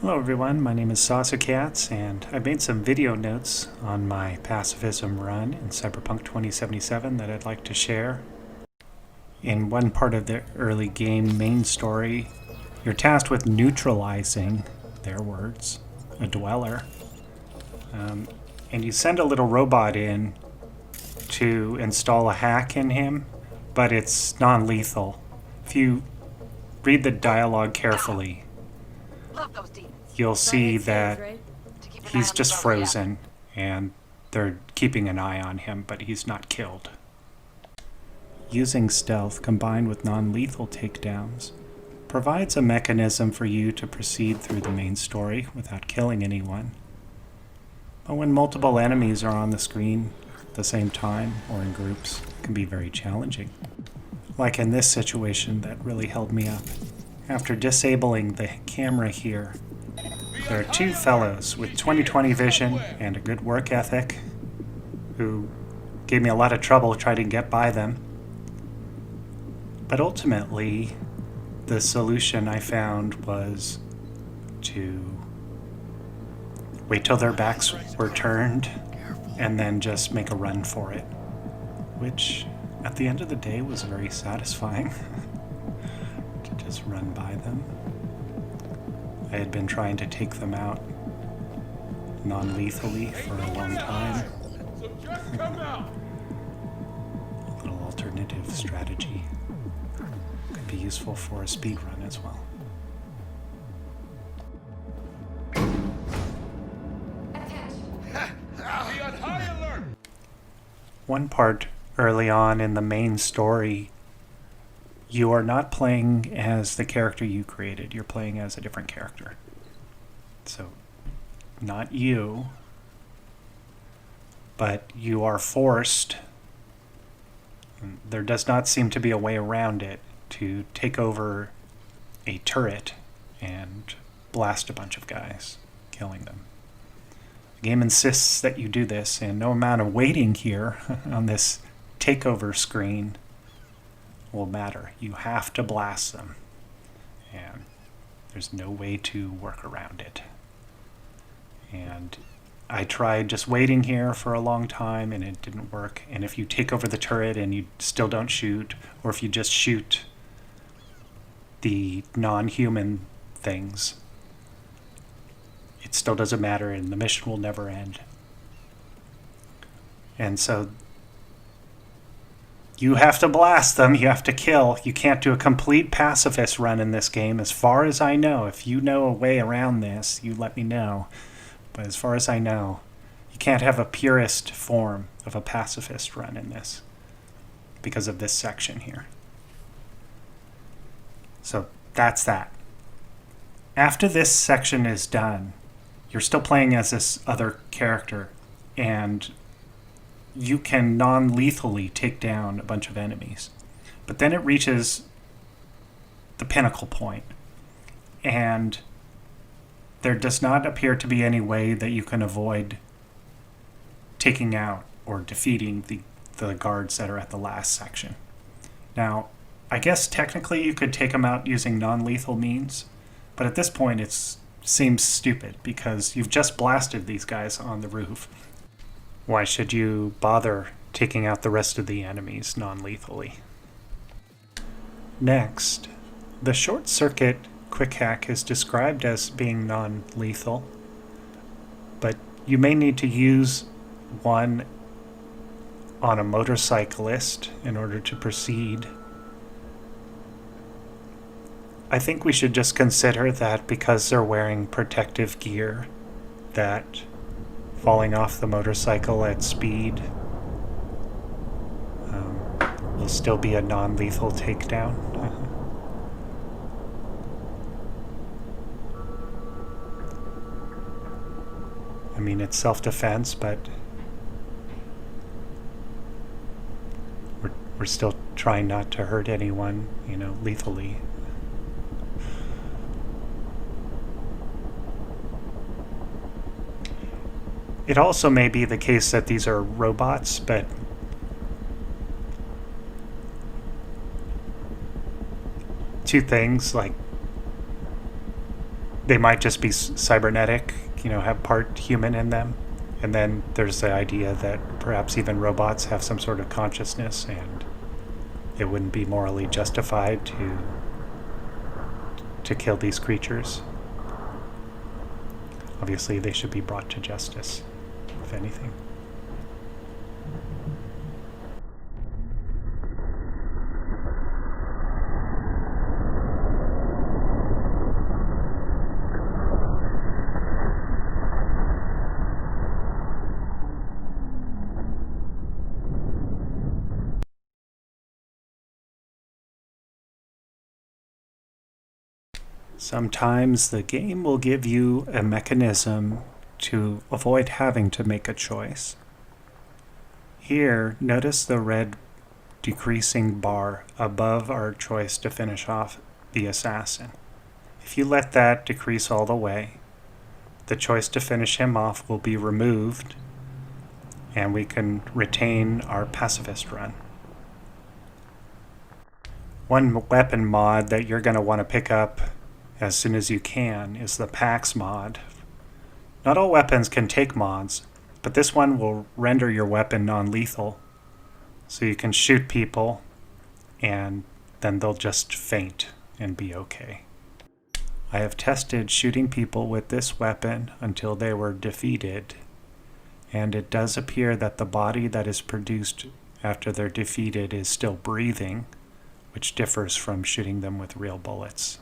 Hello everyone, my name is Saucercats, and I made some video notes on my Pacifism run in Cyberpunk 2077 that I'd like to share. In one part of the early game main story, you're tasked with neutralizing, their words, a dweller. And you send a little robot in to install a hack in him, but it's non-lethal. If you read the dialogue carefully, you'll see that he's just frozen, and they're keeping an eye on him, but he's not killed. Using stealth combined with non-lethal takedowns provides a mechanism for you to proceed through the main story without killing anyone. But when multiple enemies are on the screen at the same time or in groups, it can be very challenging. Like in this situation that really held me up. After disabling the camera here, there are two fellows with 20/20 vision and a good work ethic who gave me a lot of trouble trying to get by them. But ultimately, the solution I found was to wait till their backs were turned and then just make a run for it, which at the end of the day was very satisfying to just run by them. I had been trying to take them out non-lethally for a long time. A little alternative strategy could be useful for a speed run as well. One part early on in the main story, you are not playing as the character you created. You're playing as a different character. So, not you, but you are forced, and there does not seem to be a way around it, to take over a turret and blast a bunch of guys, killing them. The game insists that you do this, and no amount of waiting here on this takeover screen will matter. You have to blast them, and there's no way to work around it. And I tried just waiting here for a long time, and it didn't work. And if you take over the turret and you still don't shoot, or if you just shoot the non-human things, it still doesn't matter, and the mission will never end. And so you have to blast them, you have to kill. You can't do a complete pacifist run in this game, as far as I know. If you know a way around this, you let me know. But as far as I know, you can't have a purist form of a pacifist run in this because of this section here. So that's that. After this section is done, you're still playing as this other character, and you can non-lethally take down a bunch of enemies. But then it reaches the pinnacle point, and there does not appear to be any way that you can avoid taking out or defeating the guards that are at the last section. Now, I guess technically you could take them out using non-lethal means, but at this point it seems stupid because you've just blasted these guys on the roof. Why should you bother taking out the rest of the enemies non-lethally? Next, the short circuit quick hack is described as being non-lethal, but you may need to use one on a motorcyclist in order to proceed. I think we should just consider that because they're wearing protective gear, that falling off the motorcycle at speed will still be a non-lethal takedown. I mean, it's self-defense, but we're still trying not to hurt anyone, lethally. It also may be the case that these are robots, but two things, like they might just be cybernetic, have part human in them. And then there's the idea that perhaps even robots have some sort of consciousness, and it wouldn't be morally justified to kill these creatures. Obviously, they should be brought to justice, if anything. Sometimes the game will give you a mechanism to avoid having to make a choice. Here, notice the red decreasing bar above our choice to finish off the assassin. If you let that decrease all the way, the choice to finish him off will be removed, and we can retain our pacifist run. One weapon mod that you're going to want to pick up as soon as you can is the Pax mod. Not all weapons can take mods, but this one will render your weapon non-lethal, so you can shoot people and then they'll just faint and be okay. I have tested shooting people with this weapon until they were defeated, and it does appear that the body that is produced after they're defeated is still breathing, which differs from shooting them with real bullets.